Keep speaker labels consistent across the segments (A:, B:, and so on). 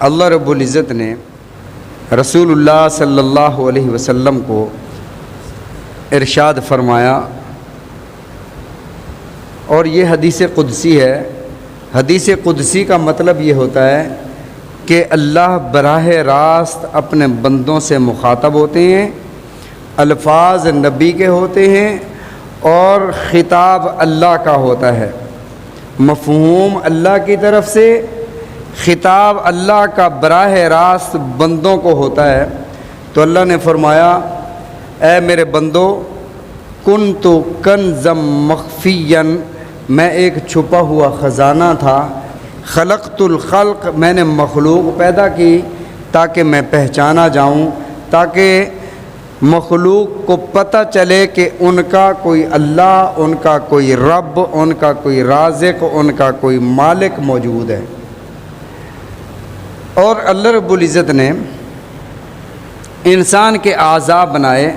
A: اللہ رب العزت نے رسول اللہ صلی اللہ علیہ وسلم کو ارشاد فرمایا، اور یہ حدیث قدسی ہے۔ حدیث قدسی کا مطلب یہ ہوتا ہے کہ اللہ براہ راست اپنے بندوں سے مخاطب ہوتے ہیں، الفاظ نبی کے ہوتے ہیں اور خطاب اللہ کا ہوتا ہے، مفہوم اللہ کی طرف سے، خطاب اللہ کا براہ راست بندوں کو ہوتا ہے۔ تو اللہ نے فرمایا، اے میرے بندو، کنت کنزم مخفیا، میں ایک چھپا ہوا خزانہ تھا، خلقت الخلق، میں نے مخلوق پیدا کی تاکہ میں پہچانا جاؤں، تاکہ مخلوق کو پتہ چلے کہ ان کا کوئی اللہ، ان کا کوئی رب، ان کا کوئی رازق، ان کا کوئی مالک موجود ہے۔ اور اللہ رب العزت نے انسان کے اعضاء بنائے،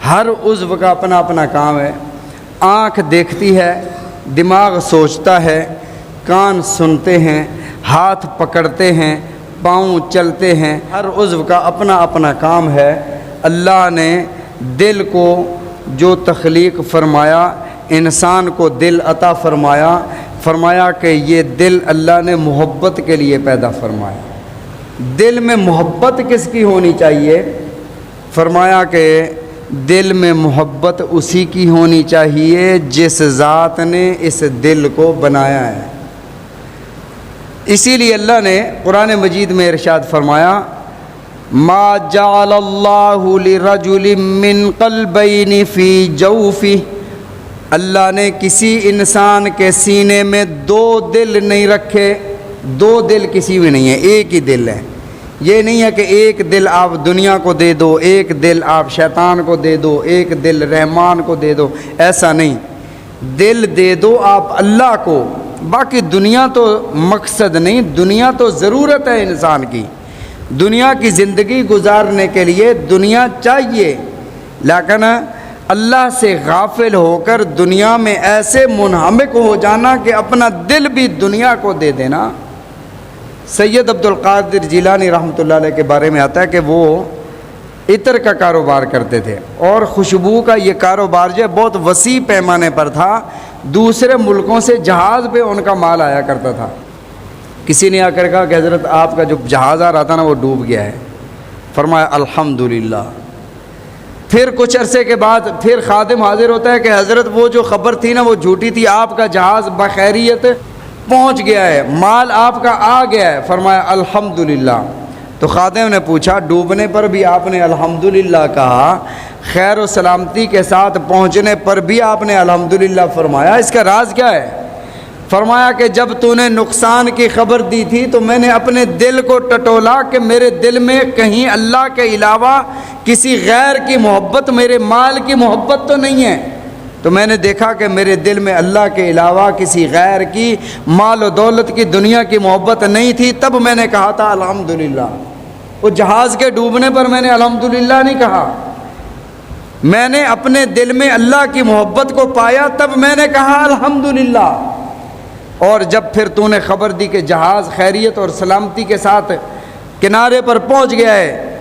A: ہر عضو کا اپنا اپنا کام ہے۔ آنکھ دیکھتی ہے، دماغ سوچتا ہے، کان سنتے ہیں، ہاتھ پکڑتے ہیں، پاؤں چلتے ہیں، ہر عضو کا اپنا اپنا کام ہے۔ اللہ نے دل کو جو تخلیق فرمایا، انسان کو دل عطا فرمایا، فرمایا کہ یہ دل اللہ نے محبت کے لیے پیدا فرمایا۔ دل میں محبت کس کی ہونی چاہیے؟ فرمایا کہ دل میں محبت اسی کی ہونی چاہیے جس ذات نے اس دل کو بنایا ہے۔ اسی لیے اللہ نے قرآن مجید میں ارشاد فرمایا، ما جعل اللہ لرجل من قلبین فی جوفہ، اللہ نے کسی انسان کے سینے میں دو دل نہیں رکھے۔ دو دل کسی میں نہیں ہے، ایک ہی دل ہے۔ یہ نہیں ہے کہ ایک دل آپ دنیا کو دے دو، ایک دل آپ شیطان کو دے دو، ایک دل رحمان کو دے دو، ایسا نہیں۔ دل دے دو آپ اللہ کو، باقی دنیا تو مقصد نہیں، دنیا تو ضرورت ہے انسان کی، دنیا کی زندگی گزارنے کے لیے دنیا چاہیے، لیکن اللہ سے غافل ہو کر دنیا میں ایسے منہمک ہو جانا کہ اپنا دل بھی دنیا کو دے دینا۔ سید عبد القادر جیلانی رحمۃ اللہ علیہ کے بارے میں آتا ہے کہ وہ عطر کا کاروبار کرتے تھے، اور خوشبو کا یہ کاروبار جو ہے بہت وسیع پیمانے پر تھا، دوسرے ملکوں سے جہاز پہ ان کا مال آیا کرتا تھا۔ کسی نے آ کر کہا کہ حضرت آپ کا جو جہاز آ رہا تھا نا وہ ڈوب گیا ہے۔ فرمایا الحمدللہ۔ پھر کچھ عرصے کے بعد پھر خادم حاضر ہوتا ہے کہ حضرت وہ جو خبر تھی نا وہ جھوٹی تھی، آپ کا جہاز بخیریت پہنچ گیا ہے، مال آپ کا آ گیا ہے۔ فرمایا الحمدللہ۔ تو خادم نے پوچھا، ڈوبنے پر بھی آپ نے الحمدللہ کہا، خیر و سلامتی کے ساتھ پہنچنے پر بھی آپ نے الحمدللہ فرمایا، اس کا راز کیا ہے؟ فرمایا کہ جب تو نے نقصان کی خبر دی تھی تو میں نے اپنے دل کو ٹٹولا کہ میرے دل میں کہیں اللہ کے علاوہ کسی غیر کی محبت، میرے مال کی محبت تو نہیں ہے۔ تو میں نے دیکھا کہ میرے دل میں اللہ کے علاوہ کسی غیر کی مال و دولت کی، دنیا کی محبت نہیں تھی، تب میں نے کہا تھا الحمدللہ۔ وہ جہاز کے ڈوبنے پر میں نے الحمدللہ نہیں کہا، میں نے اپنے دل میں اللہ کی محبت کو پایا تب میں نے کہا الحمدللہ۔ اور جب پھر تو نے خبر دی کہ جہاز خیریت اور سلامتی کے ساتھ کنارے پر پہنچ گیا ہے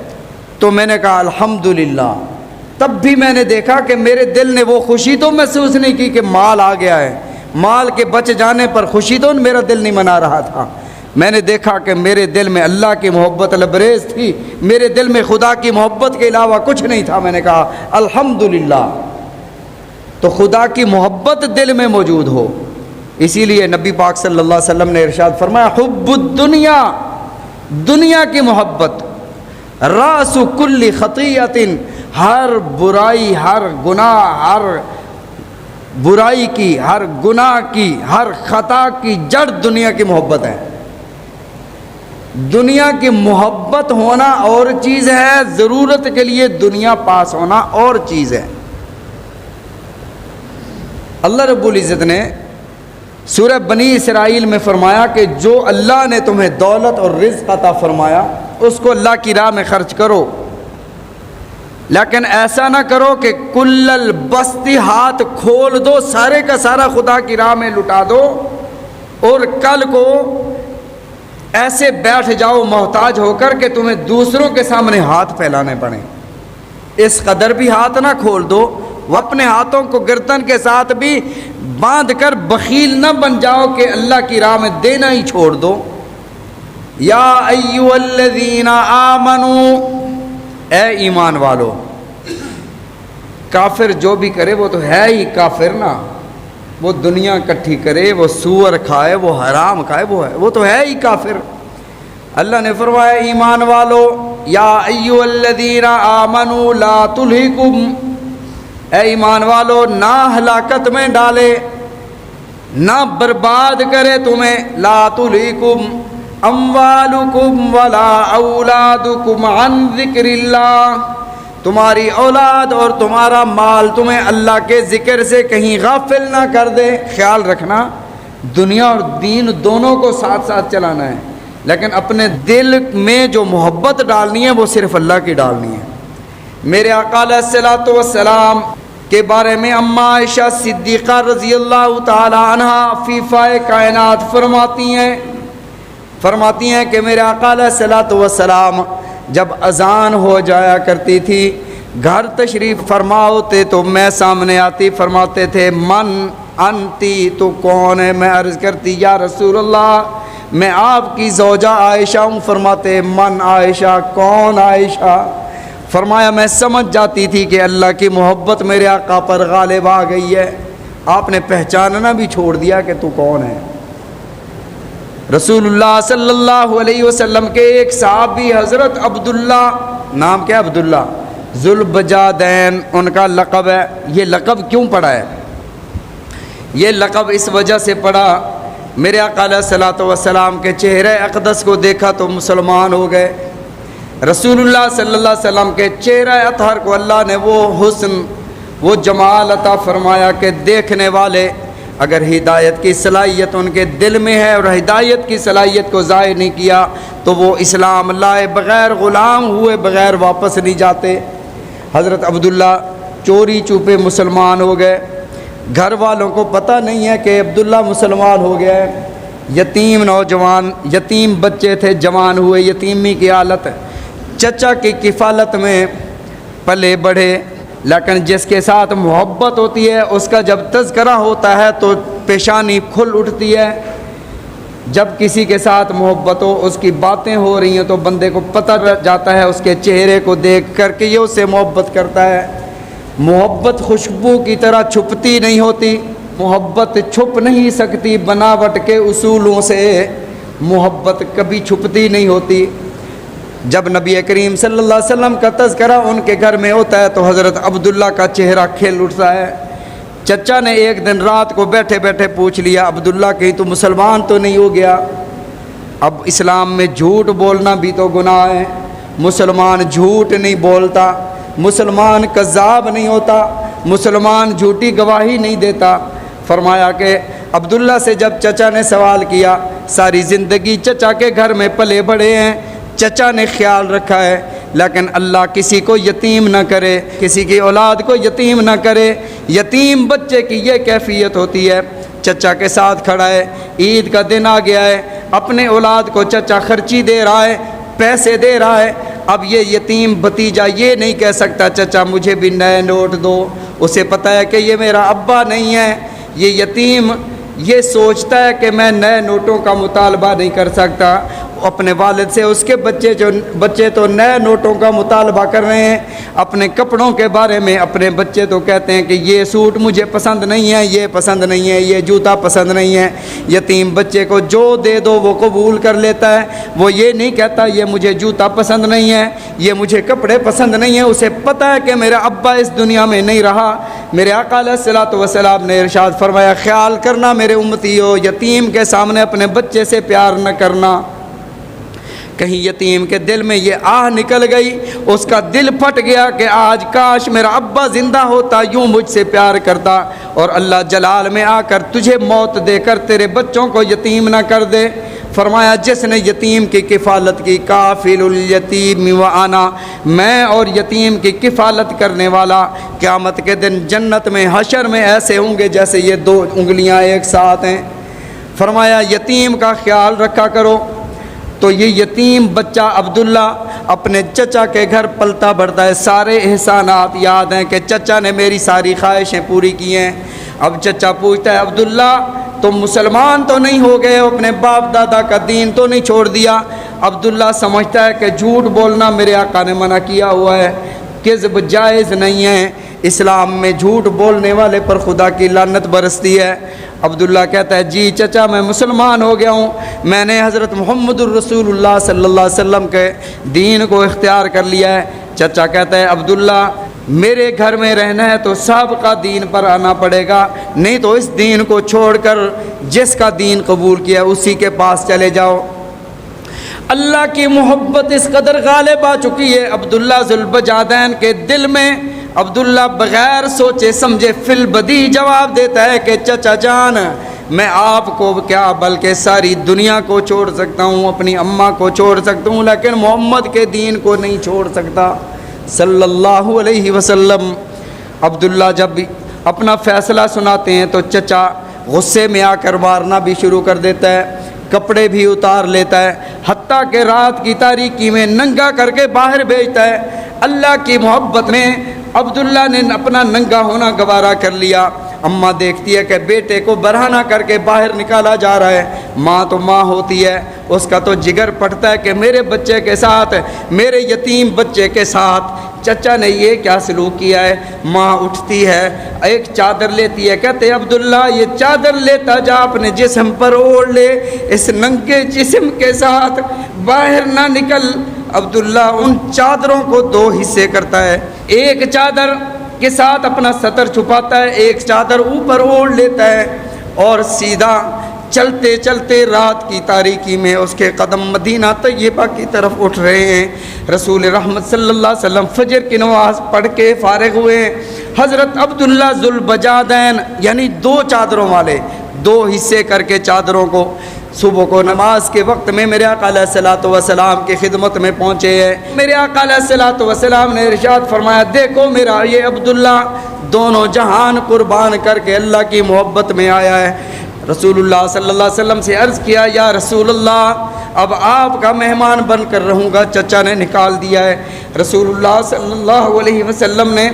A: تو میں نے کہا الحمدللہ۔ تب بھی میں نے دیکھا کہ میرے دل نے وہ خوشی تو محسوس نہیں کی کہ مال آ گیا ہے، مال کے بچ جانے پر خوشی تو میرا دل نہیں منا رہا تھا، میں نے دیکھا کہ میرے دل میں اللہ کی محبت لبریز تھی، میرے دل میں خدا کی محبت کے علاوہ کچھ نہیں تھا۔ میں نے کہا الحمدللہ۔ تو خدا کی محبت دل میں موجود ہو، اسی لیے نبی پاک صلی اللہ علیہ وسلم نے ارشاد فرمایا، حب الدنیا، دنیا کی محبت، راس کل خطیۃ، ہر برائی، ہر گناہ، ہر برائی کی، ہر گناہ کی، ہر خطا کی جڑ دنیا کی محبت ہے۔ دنیا کی محبت ہونا اور چیز ہے، ضرورت کے لیے دنیا پاس ہونا اور چیز ہے۔ اللہ رب العزت نے سورہ بنی اسرائیل میں فرمایا کہ جو اللہ نے تمہیں دولت اور رزق عطا فرمایا اس کو اللہ کی راہ میں خرچ کرو، لیکن ایسا نہ کرو کہ کل البسط، ہاتھ کھول دو، سارے کا سارا خدا کی راہ میں لٹا دو، اور کل کو ایسے بیٹھ جاؤ محتاج ہو کر کہ تمہیں دوسروں کے سامنے ہاتھ پھیلانے پڑیں، اس قدر بھی ہاتھ نہ کھول دو، وہ اپنے ہاتھوں کو گردن کے ساتھ بھی باندھ کر بخیل نہ بن جاؤ کہ اللہ کی راہ میں دینا ہی چھوڑ دو۔ یا ایھا الذین آمنو، اے ایمان والو، کافر جو بھی کرے وہ تو ہے ہی کافر نا، وہ دنیا کٹھی کرے، وہ سور کھائے، وہ حرام کھائے، وہ تو ہے ہی کافر۔ اللہ نے فرمایا ایمان والو، یا ایھا الذین آمنوا لا تلہکم، اے ایمان والو نہ ہلاکت میں ڈالے، نہ برباد کرے تمہیں، لا تلہکم اموالکم ولا اولادکم عن ذکر اللہ، تمہاری اولاد اور تمہارا مال تمہیں اللہ کے ذکر سے کہیں غافل نہ کر دے۔ خیال رکھنا، دنیا اور دین دونوں کو ساتھ ساتھ چلانا ہے، لیکن اپنے دل میں جو محبت ڈالنی ہے وہ صرف اللہ کی ڈالنی ہے۔ میرے آقا علیہ الصلوۃ والسلام کے بارے میں اماں عائشہ صدیقہ رضی اللہ تعالی عنہا فیفائے کائنات فرماتی ہیں کہ میرے آقا علیہ الصلوۃ والسلام جب اذان ہو جایا کرتی تھی، گھر تشریف فرما ہوتے تو میں سامنے آتی، فرماتے تھے من انتی، تو کون ہے؟ میں عرض کرتی یا رسول اللہ میں آپ کی زوجہ عائشہ ہوں۔ فرماتے من عائشہ، کون عائشہ؟ فرمایا میں سمجھ جاتی تھی کہ اللہ کی محبت میرے آقا پر غالب آ گئی ہے، آپ نے پہچاننا بھی چھوڑ دیا کہ تو کون ہے۔ رسول اللہ صلی اللہ علیہ وسلم کے ایک صحابی حضرت عبداللہ، نام کیا؟ عبداللہ ذوالبجادین ان کا لقب ہے۔ یہ لقب کیوں پڑا ہے؟ یہ لقب اس وجہ سے پڑا، میرے آقا علیہ الصلوۃ والسلام کے چہرے اقدس کو دیکھا تو مسلمان ہو گئے۔ رسول اللہ صلی اللہ علیہ وسلم کے چہرہ اطہر کو اللہ نے وہ حسن، وہ جمال عطا فرمایا کہ دیکھنے والے اگر ہدایت کی صلاحیت ان کے دل میں ہے اور ہدایت کی صلاحیت کو ظاہر نہیں کیا تو وہ اسلام لائے بغیر، غلام ہوئے بغیر واپس نہیں جاتے۔ حضرت عبداللہ چوری چھپے مسلمان ہو گئے، گھر والوں کو پتہ نہیں ہے کہ عبداللہ مسلمان ہو گیا ہے۔ یتیم نوجوان، یتیم بچے تھے، جوان ہوئے، یتیمی کی حالت، چچا کی کفالت میں پلے بڑھے، لیکن جس کے ساتھ محبت ہوتی ہے اس کا جب تذکرہ ہوتا ہے تو پیشانی کھل اٹھتی ہے۔ جب کسی کے ساتھ محبت ہو، اس کی باتیں ہو رہی ہیں تو بندے کو پتہ جاتا ہے اس کے چہرے کو دیکھ کر کہ یہ اس سے محبت کرتا ہے۔ محبت خوشبو کی طرح چھپتی نہیں ہوتی، محبت چھپ نہیں سکتی بناوٹ کے اصولوں سے، محبت کبھی چھپتی نہیں ہوتی۔ جب نبی کریم صلی اللہ علیہ وسلم کا تذکرہ ان کے گھر میں ہوتا ہے تو حضرت عبداللہ کا چہرہ کھل اٹھتا ہے۔ چچا نے ایک دن رات کو بیٹھے بیٹھے پوچھ لیا، عبداللہ کہیں تو مسلمان تو نہیں ہو گیا؟ اب اسلام میں جھوٹ بولنا بھی تو گناہ ہے، مسلمان جھوٹ نہیں بولتا، مسلمان کذاب نہیں ہوتا، مسلمان جھوٹی گواہی نہیں دیتا۔ فرمایا کہ عبداللہ سے جب چچا نے سوال کیا، ساری زندگی چچا کے گھر میں پلے بڑھے ہیں، چچا نے خیال رکھا ہے، لیکن اللہ کسی کو یتیم نہ کرے، کسی کی اولاد کو یتیم نہ کرے۔ یتیم بچے کی یہ کیفیت ہوتی ہے، چچا کے ساتھ کھڑا ہے، عید کا دن آ گیا ہے، اپنے اولاد کو چچا خرچی دے رہا ہے، پیسے دے رہا ہے، اب یہ یتیم بھتیجا یہ نہیں کہہ سکتا چچا مجھے بھی نئے نوٹ دو، اسے پتہ ہے کہ یہ میرا ابا نہیں ہے۔ یہ یتیم یہ سوچتا ہے کہ میں نئے نوٹوں کا مطالبہ نہیں کر سکتا، اپنے والد سے اس کے بچے تو نئے نوٹوں کا مطالبہ کر رہے ہیں۔ اپنے کپڑوں کے بارے میں اپنے بچے تو کہتے ہیں کہ یہ سوٹ مجھے پسند نہیں ہے، یہ پسند نہیں ہے، یہ جوتا پسند نہیں ہے۔ یتیم بچے کو جو دے دو وہ قبول کر لیتا ہے، وہ یہ نہیں کہتا یہ مجھے جوتا پسند نہیں ہے، یہ مجھے کپڑے پسند نہیں ہیں، اسے پتہ ہے کہ میرا ابا اس دنیا میں نہیں رہا۔ میرے آقا علیہ الصلوۃ والسلام نے ارشاد فرمایا، خیال کرنا میرے امتیو، یتیم کے سامنے اپنے بچے سے پیار نہ کرنا۔ کہیں یتیم کے دل میں یہ آہ نکل گئی، اس کا دل پھٹ گیا کہ آج کاش میرا ابا زندہ ہوتا، یوں مجھ سے پیار کرتا، اور اللہ جلال میں آ کر تجھے موت دے کر تیرے بچوں کو یتیم نہ کر دے۔ فرمایا جس نے یتیم کی کفالت کی، کافل الیتیم وانا، میں اور یتیم کی کفالت کرنے والا قیامت کے دن جنت میں حشر میں ایسے ہوں گے جیسے یہ دو انگلیاں ایک ساتھ ہیں۔ فرمایا یتیم کا خیال رکھا کرو، تو یہ یتیم بچہ عبداللہ اپنے چچا کے گھر پلتا بڑھتا ہے، سارے احسانات یاد ہیں کہ چچا نے میری ساری خواہشیں پوری کی ہیں۔ اب چچا پوچھتا ہے عبداللہ تم مسلمان تو نہیں ہو گئے، اپنے باپ دادا کا دین تو نہیں چھوڑ دیا؟ عبداللہ سمجھتا ہے کہ جھوٹ بولنا میرے آقا نے منع کیا ہوا ہے، کذب جائز نہیں ہے، اسلام میں جھوٹ بولنے والے پر خدا کی لعنت برستی ہے۔ عبداللہ کہتا ہے جی چچا میں مسلمان ہو گیا ہوں، میں نے حضرت محمد الرسول اللہ صلی اللہ علیہ وسلم کے دین کو اختیار کر لیا ہے۔ چچا کہتا ہے عبداللہ میرے گھر میں رہنا ہے تو سابقہ دین پر آنا پڑے گا، نہیں تو اس دین کو چھوڑ کر جس کا دین قبول کیا اسی کے پاس چلے جاؤ۔ اللہ کی محبت اس قدر غالب آ چکی ہے عبداللہ ذوالبجادین کے دل میں، عبداللہ بغیر سوچے سمجھے فی البدیہہ جواب دیتا ہے کہ چچا جان میں آپ کو کیا بلکہ ساری دنیا کو چھوڑ سکتا ہوں، اپنی اماں کو چھوڑ سکتا ہوں، لیکن محمد کے دین کو نہیں چھوڑ سکتا صلی اللہ علیہ وسلم۔ عبداللہ جب اپنا فیصلہ سناتے ہیں تو چچا غصے میں آ کر مارنا بھی شروع کر دیتا ہے، کپڑے بھی اتار لیتا ہے، حتیٰ کہ رات کی تاریکی میں ننگا کر کے باہر بھیجتا ہے۔ اللہ کی محبت میں عبداللہ نے اپنا ننگا ہونا گوارا کر لیا۔ اماں دیکھتی ہے کہ بیٹے کو برہنہ کر کے باہر نکالا جا رہا ہے، ماں تو ماں ہوتی ہے، اس کا تو جگر پھٹتا ہے کہ میرے بچے کے ساتھ، میرے یتیم بچے کے ساتھ چچا نے یہ کیا سلوک کیا ہے۔ ماں اٹھتی ہے، ایک چادر لیتی ہے، کہتے ہیں عبداللہ یہ چادر لیتا جا اپنے جسم پر اوڑھ لے، اس ننگے جسم کے ساتھ باہر نہ نکل۔ عبداللہ ان چادروں کو دو حصے کرتا ہے، ایک چادر کے ساتھ اپنا سطر چھپاتا ہے، ایک چادر اوپر اوڑھ لیتا ہے، اور سیدھا چلتے چلتے رات کی تاریکی میں اس کے قدم مدینہ طیبہ کی طرف اٹھ رہے ہیں۔ رسول رحمت صلی اللہ علیہ وسلم فجر کی نماز پڑھ کے فارغ ہوئے، حضرت عبداللہ ذوالبجادین یعنی دو چادروں والے دو حصے کر کے چادروں کو صبح کو نماز کے وقت میں میرے آقا علیہ الصلوۃ والسلام کی خدمت میں پہنچے ہیں۔ میرے آقا علیہ الصلوۃ والسلام نے ارشاد فرمایا دیکھو میرا یہ عبداللہ دونوں جہان قربان کر کے اللہ کی محبت میں آیا ہے۔ رسول اللہ صلی اللہ علیہ وسلم سے عرض کیا یا رسول اللہ اب آپ کا مہمان بن کر رہوں گا، چچا نے نکال دیا ہے۔ رسول اللہ صلی اللہ علیہ وسلم نے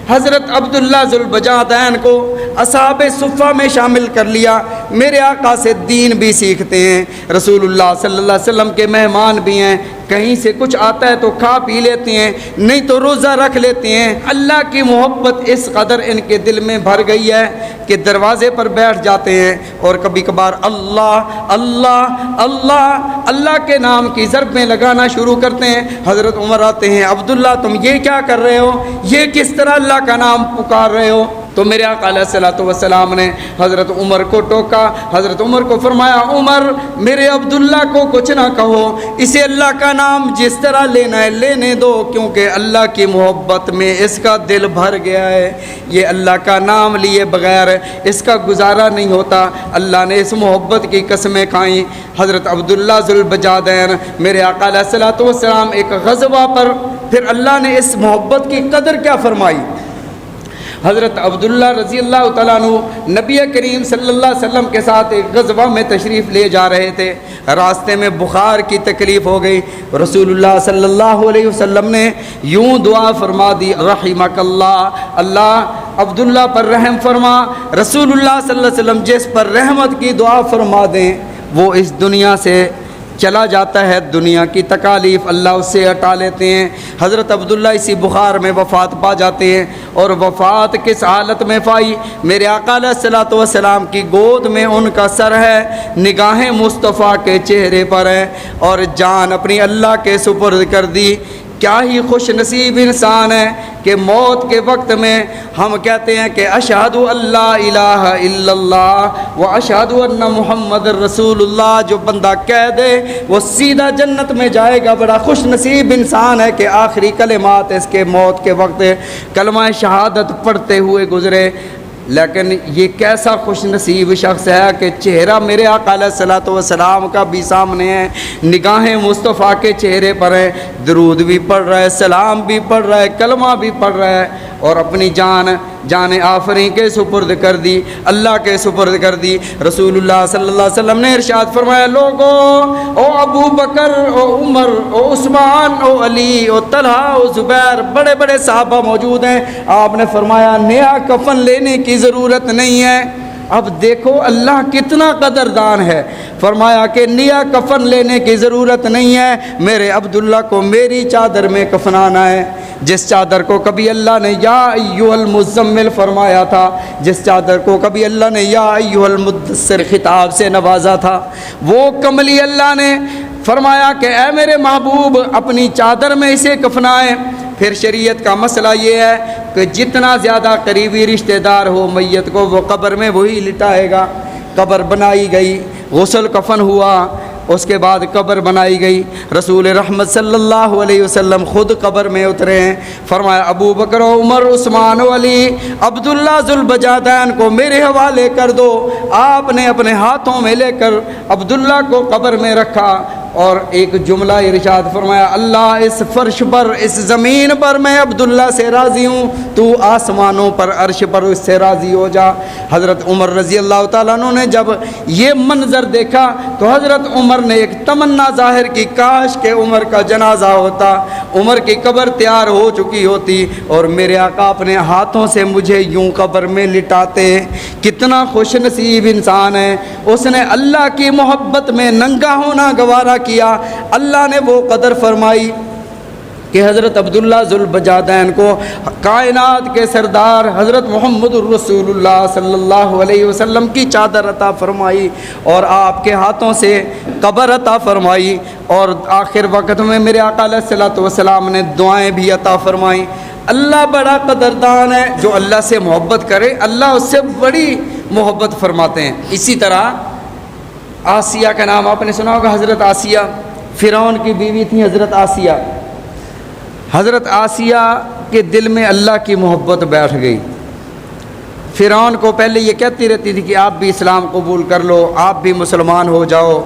A: حضرت عبداللہ ذوالبجادین کو اصحاب صفہ میں شامل کر لیا، میرے آقا سے دین بھی سیکھتے ہیں، رسول اللہ صلی اللہ علیہ وسلم کے مہمان بھی ہیں، کہیں سے کچھ آتا ہے تو کھا پی لیتے ہیں، نہیں تو روزہ رکھ لیتے ہیں۔ اللہ کی محبت اس قدر ان کے دل میں بھر گئی ہے کہ دروازے پر بیٹھ جاتے ہیں اور کبھی کبھار اللہ اللہ اللہ اللہ کے نام کی ضربیں لگانا شروع کرتے ہیں۔ حضرت عمر آتے ہیں، عبداللہ تم یہ کیا کر رہے ہو، یہ کس طرح اللہ کا نام پکار رہے ہو؟ تو میرے آقا علیہ الصلوۃ والسلام نے حضرت عمر کو ٹوکا، حضرت عمر کو فرمایا عمر میرے عبداللہ کو کچھ نہ کہو، اسے اللہ کا نام جس طرح لینا ہے لینے دو، کیونکہ اللہ کی محبت میں اس کا دل بھر گیا ہے، یہ اللہ کا نام لیے بغیر اس کا گزارا نہیں ہوتا۔ اللہ نے اس محبت کی قسمیں کھائیں۔ حضرت عبداللہ ذوالبجادین میرے آقا علیہ الصلوۃ والسلام ایک غزوہ پر پھر اللہ نے اس محبت کی قدر کیا فرمائی۔ حضرت عبداللہ رضی اللہ تعالیٰ عنہ نبی کریم صلی اللہ علیہ وسلم کے ساتھ ایک غزوہ میں تشریف لے جا رہے تھے، راستے میں بخار کی تکلیف ہو گئی، رسول اللہ صلی اللہ علیہ وسلم نے یوں دعا فرما دی رحمک اللہ، اللہ عبداللہ پر رحم فرما۔ رسول اللہ صلی اللہ علیہ وسلم جس پر رحمت کی دعا فرما دیں وہ اس دنیا سے چلا جاتا ہے، دنیا کی تکالیف اللہ اس سے ہٹا لیتے ہیں۔ حضرت عبداللہ اسی بخار میں وفات پا جاتے ہیں، اور وفات کس حالت میں پائی؟ میرے آقا علیہ الصلوۃ والسلام کی گود میں ان کا سر ہے، نگاہیں مصطفیٰ کے چہرے پر ہیں، اور جان اپنی اللہ کے سپرد کر دی۔ کیا ہی خوش نصیب انسان ہے کہ موت کے وقت میں ہم کہتے ہیں کہ اشہد اللہ الہ الا اللہ و اشہد ان محمد رسول اللہ، جو بندہ کہہ دے وہ سیدھا جنت میں جائے گا۔ بڑا خوش نصیب انسان ہے کہ آخری کلمات اس کے موت کے وقت کلمہ شہادت پڑھتے ہوئے گزرے۔ لیکن یہ کیسا خوش نصیب شخص ہے کہ چہرہ میرے آقا علیہ الصلوۃ والسلام کا بھی سامنے ہے، نگاہیں مصطفیٰ کے چہرے پر ہیں، درود بھی پڑھ رہا ہے، سلام بھی پڑھ رہا ہے، کلمہ بھی پڑھ رہا ہے، اور اپنی جان جان آفریں کے سپرد کر دی، اللہ کے سپرد کر دی۔ رسول اللہ صلی اللہ علیہ وسلم نے ارشاد فرمایا، لوگو او ابو بکر، او عمر، او عثمان، او علی، او طلحہ، او زبیر، بڑے بڑے صحابہ موجود ہیں۔ آپ نے فرمایا نیا کفن لینے کی ضرورت نہیں ہے۔ اب دیکھو اللہ کتنا قدردان ہے، فرمایا کہ نیا کفن لینے کی ضرورت نہیں ہے، میرے عبداللہ کو میری چادر میں کفنانا ہے۔ جس چادر کو کبھی اللہ نے یا ایھا المزمل فرمایا تھا، جس چادر کو کبھی اللہ نے یا ایھا المدثر خطاب سے نوازا تھا، وہ کملی اللہ نے فرمایا کہ اے میرے محبوب اپنی چادر میں اسے کفنائیں۔ پھر شریعت کا مسئلہ یہ ہے کہ جتنا زیادہ قریبی رشتہ دار ہو میت کو، وہ قبر میں وہی لٹائے گا۔ قبر بنائی گئی، غسل کفن ہوا، اس کے بعد قبر بنائی گئی۔ رسول رحمت صلی اللہ علیہ وسلم خود قبر میں اترے ہیں، فرمایا ابو بکر و عمر، عثمان و علی، عبداللہ ذوالبجادین کو میرے حوالے کر دو۔ آپ نے اپنے ہاتھوں میں لے کر عبداللہ کو قبر میں رکھا اور ایک جملہ ارشاد فرمایا، اللہ اس فرش پر، اس زمین پر میں عبداللہ سے راضی ہوں، تو آسمانوں پر عرش پر اس سے راضی ہو جا۔ حضرت عمر رضی اللہ تعالیٰ عنہ نے جب یہ منظر دیکھا تو حضرت عمر نے ایک تمنا ظاہر کی، کاش کہ عمر کا جنازہ ہوتا، عمر کی قبر تیار ہو چکی ہوتی اور میرے آقا اپنے ہاتھوں سے مجھے یوں قبر میں لٹاتے۔ کتنا خوش نصیب انسان ہے، اس نے اللہ کی محبت میں ننگا ہونا گوارا کیا۔ اللہ نے وہ قدر فرمائی کہ حضرت عبداللہ ذوالبجادین کو کائنات کے سردار حضرت محمد الرسول اللہ صلی اللہ علیہ وسلم کی چادر عطا فرمائی اور آپ کے ہاتھوں سے قبر عطا فرمائی، اور آخر وقت میں میرے آقا علیہ الصلوۃ والسلام نے دعائیں بھی عطا فرمائیں۔ اللہ بڑا قدردان ہے، جو اللہ سے محبت کرے اللہ اس سے بڑی محبت فرماتے ہیں۔ اسی طرح آسیہ کا نام آپ نے سنا ہوگا، حضرت آسیہ فرعون کی بیوی تھی حضرت آسیہ۔ حضرت آسیہ کے دل میں اللہ کی محبت بیٹھ گئی۔ فرعون کو پہلے یہ کہتی رہتی تھی کہ آپ بھی اسلام قبول کر لو، آپ بھی مسلمان ہو جاؤ،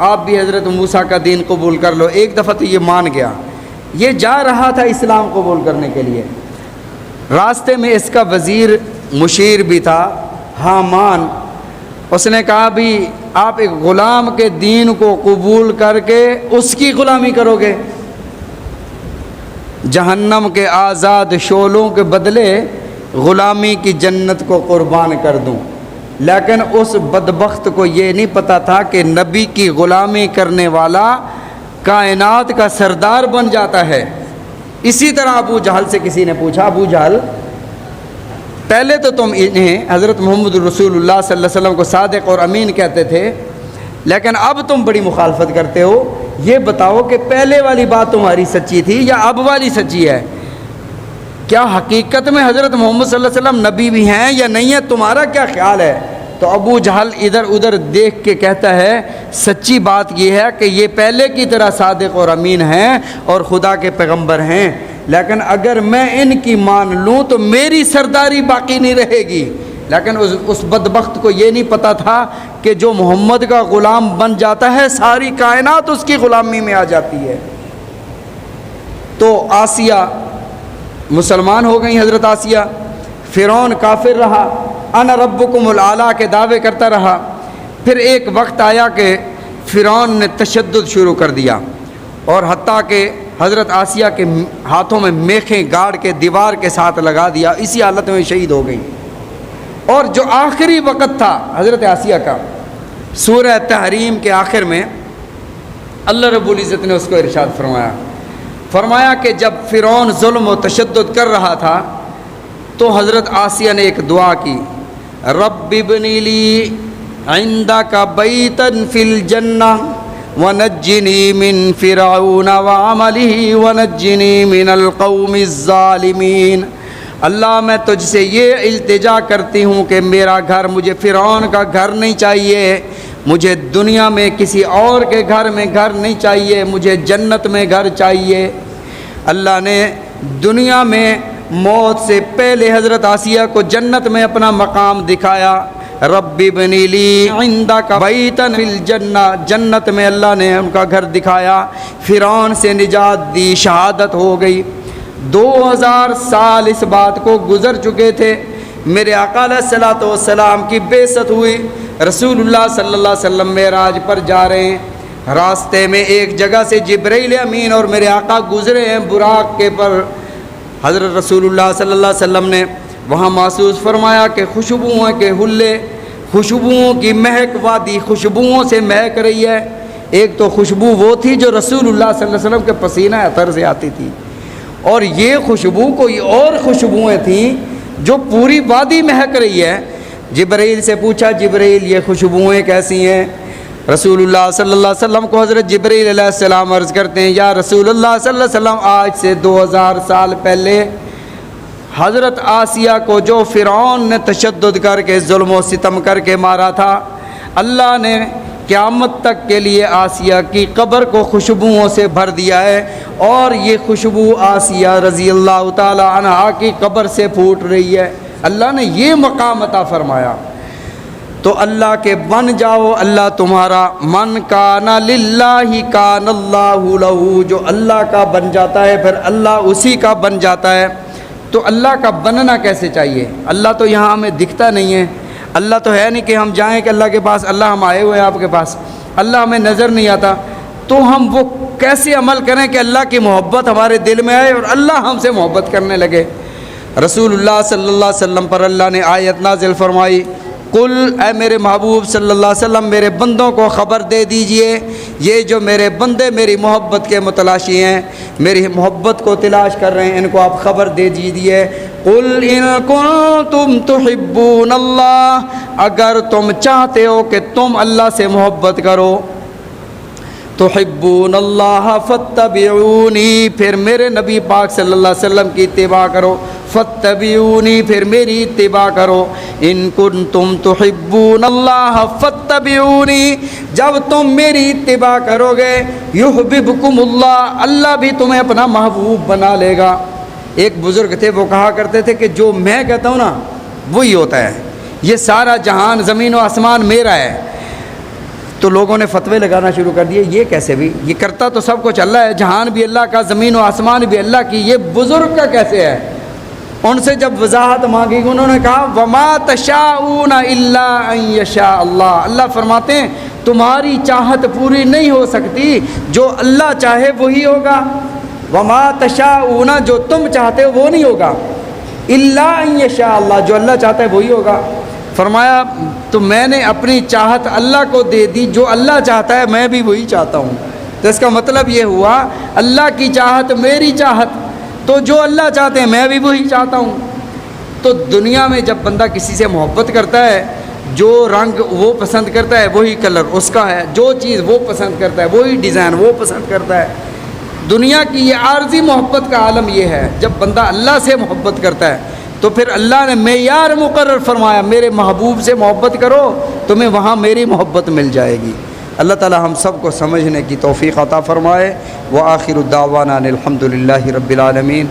A: آپ بھی حضرت موسیٰ کا دین قبول کر لو۔ ایک دفعہ تو یہ مان گیا، یہ جا رہا تھا اسلام قبول کرنے کے لیے، راستے میں اس کا وزیر مشیر بھی تھا حامان، اس نے کہا بھی آپ ایک غلام کے دین کو قبول کر کے اس کی غلامی کرو گے، جہنم کے آزاد شعلوں کے بدلے غلامی کی جنت کو قربان کر دوں۔ لیکن اس بدبخت کو یہ نہیں پتہ تھا کہ نبی کی غلامی کرنے والا کائنات کا سردار بن جاتا ہے۔ اسی طرح ابو جہل سے کسی نے پوچھا، ابو جہل پہلے تو تم انہیں حضرت محمد رسول اللہ صلی اللہ علیہ وسلم کو صادق اور امین کہتے تھے، لیکن اب تم بڑی مخالفت کرتے ہو، یہ بتاؤ کہ پہلے والی بات تمہاری سچی تھی یا اب والی سچی ہے؟ کیا حقیقت میں حضرت محمد صلی اللہ علیہ وسلم نبی بھی ہیں یا نہیں ہے؟ تمہارا کیا خیال ہے؟ تو ابو جہل ادھر ادھر دیکھ کے کہتا ہے سچی بات یہ ہے کہ یہ پہلے کی طرح صادق اور امین ہیں اور خدا کے پیغمبر ہیں، لیکن اگر میں ان کی مان لوں تو میری سرداری باقی نہیں رہے گی۔ لیکن اس بدبخت کو یہ نہیں پتہ تھا کہ جو محمد کا غلام بن جاتا ہے ساری کائنات اس کی غلامی میں آ جاتی ہے۔ تو آسیہ مسلمان ہو گئی، حضرت آسیہ۔ فرعون کافر رہا، انا ربکم الاعلیٰ کے دعوے کرتا رہا۔ پھر ایک وقت آیا کہ فرعون نے تشدد شروع کر دیا اور حتیٰ کہ حضرت آسیہ کے ہاتھوں میں میخیں گاڑ کے دیوار کے ساتھ لگا دیا، اسی حالت میں شہید ہو گئی۔ اور جو آخری وقت تھا حضرت آسیہ کا، سورہ تحریم کے آخر میں اللہ رب العزت نے اس کو ارشاد فرمایا کہ جب فرعون ظلم و تشدد کر رہا تھا تو حضرت آسیہ نے ایک دعا کی، رب ابن لی عندک بیتا فی الجنہ ونجنی من فرعون وعملہ ونجنی من القوم الظالمین۔ اللہ میں تجھ سے یہ التجا کرتی ہوں کہ میرا گھر، مجھے فرعون کا گھر نہیں چاہیے، مجھے دنیا میں کسی اور کے گھر میں گھر نہیں چاہیے، مجھے جنت میں گھر چاہیے۔ اللہ نے دنیا میں موت سے پہلے حضرت آسیہ کو جنت میں اپنا مقام دکھایا، رب ابن لی عندک بیتا فی الجنہ، جنت میں اللہ نے ان کا گھر دکھایا، فرعون سے نجات دی، شہادت ہو گئی۔ 2000 سال اس بات کو گزر چکے تھے، میرے آقا علیہ الصلوۃ والسلام کی بعثت ہوئی، رسول اللہ صلی اللہ علیہ وسلم معراج پر جا رہے ہیں، راستے میں ایک جگہ سے جبرائیل امین اور میرے آقا گزرے ہیں براق کے پر۔ حضرت رسول اللہ صلی اللہ علیہ وسلم نے وہاں محسوس فرمایا کہ خوشبوؤں کے حلے، خوشبوؤں کی مہک، وادی خوشبوؤں سے مہک رہی ہے۔ ایک تو خوشبو وہ تھی جو رسول اللہ صلی اللہ علیہ وسلم کے پسینہ عطر سے آتی تھی، اور یہ خوشبو کوئی اور خوشبوئیں تھیں جو پوری وادی مہک رہی ہے۔ جبرائیل سے پوچھا، جبرائیل یہ خوشبوئیں کیسی ہیں؟ رسول اللہ صلی اللہ علیہ وسلم کو حضرت جبرائیل علیہ السلام عرض کرتے ہیں، یا رسول اللہ صلی اللہ علیہ وسلم، آج سے 2000 سال پہلے حضرت آسیہ کو جو فرعون نے تشدد کر کے، ظلم و ستم کر کے مارا تھا، اللہ نے قیامت تک کے لیے آسیہ کی قبر کو خوشبوؤں سے بھر دیا ہے، اور یہ خوشبو آسیہ رضی اللہ تعالی عنہا کی قبر سے پھوٹ رہی ہے۔ اللہ نے یہ مقام عطا فرمایا۔ تو اللہ کے بن جاؤ، اللہ تمہارا، من کان للہ کان اللہ لہ، جو اللہ کا بن جاتا ہے پھر اللہ اسی کا بن جاتا ہے۔ تو اللہ کا بننا کیسے چاہیے؟ اللہ تو یہاں ہمیں دکھتا نہیں ہے، اللہ تو ہے نہیں کہ ہم جائیں کہ اللہ کے پاس، اللہ ہم آئے ہوئے ہیں آپ کے پاس، اللہ ہمیں نظر نہیں آتا، تو ہم وہ کیسے عمل کریں کہ اللہ کی محبت ہمارے دل میں آئے اور اللہ ہم سے محبت کرنے لگے؟ رسول اللہ صلی اللہ علیہ وسلم پر اللہ نے آیت نازل فرمائی، قل، اے میرے محبوب صلی اللہ علیہ وسلم میرے بندوں کو خبر دے دیجئے، یہ جو میرے بندے میری محبت کے متلاشی ہیں، میری محبت کو تلاش کر رہے ہیں، ان کو آپ خبر دے دیجئے، قل ان کنتم تحبون اللہ، اگر تم چاہتے ہو کہ تم اللہ سے محبت کرو، تحبون اللہ فاتبعونی، پھر میرے نبی پاک صلی اللہ علیہ وسلم کی اتباع کرو، فاتبعونی، پھر میری اتباع کرو، ان کنتم تحبون اللہ فاتبعونی، جب تم میری اتباع کرو گے، یحببکم اللہ، اللہ بھی تمہیں اپنا محبوب بنا لے گا۔ ایک بزرگ تھے، وہ کہا کرتے تھے کہ جو میں کہتا ہوں نا وہی ہوتا ہے، یہ سارا جہان زمین و آسمان میرا ہے۔ تو لوگوں نے فتوے لگانا شروع کر دیے، یہ کیسے بھی، یہ کرتا تو سب کچھ اللہ ہے، جہان بھی اللہ کا، زمین و آسمان بھی اللہ کی، یہ بزرگ کا کیسے ہے؟ ان سے جب وضاحت مانگی، انہوں نے کہا وما تشاءون الا ان یشاء اللہ، اللہ فرماتے ہیں تمہاری چاہت پوری نہیں ہو سکتی، جو اللہ چاہے وہی ہوگا، وما تشاءون، جو تم چاہتے ہو وہ نہیں ہوگا، الا ان یشاء اللہ، جو اللہ چاہتا ہے وہی ہوگا۔ فرمایا تو میں نے اپنی چاہت اللہ کو دے دی، جو اللہ چاہتا ہے میں بھی وہی چاہتا ہوں۔ تو اس کا مطلب یہ ہوا اللہ کی چاہت میری چاہت، تو جو اللہ چاہتے ہیں میں بھی وہی چاہتا ہوں۔ تو دنیا میں جب بندہ کسی سے محبت کرتا ہے، جو رنگ وہ پسند کرتا ہے وہی کلر اس کا ہے، جو چیز وہ پسند کرتا ہے وہی ڈیزائن وہ پسند کرتا ہے۔ دنیا کی یہ عارضی محبت کا عالم یہ ہے۔ جب بندہ اللہ سے محبت کرتا ہے تو پھر اللہ نے معیار مقرر فرمایا، میرے محبوب سے محبت کرو تمہیں وہاں میری محبت مل جائے گی۔ اللہ تعالی ہم سب کو سمجھنے کی توفیق عطا فرمائے۔ وآخر دعوانا الحمد للہ رب العالمین۔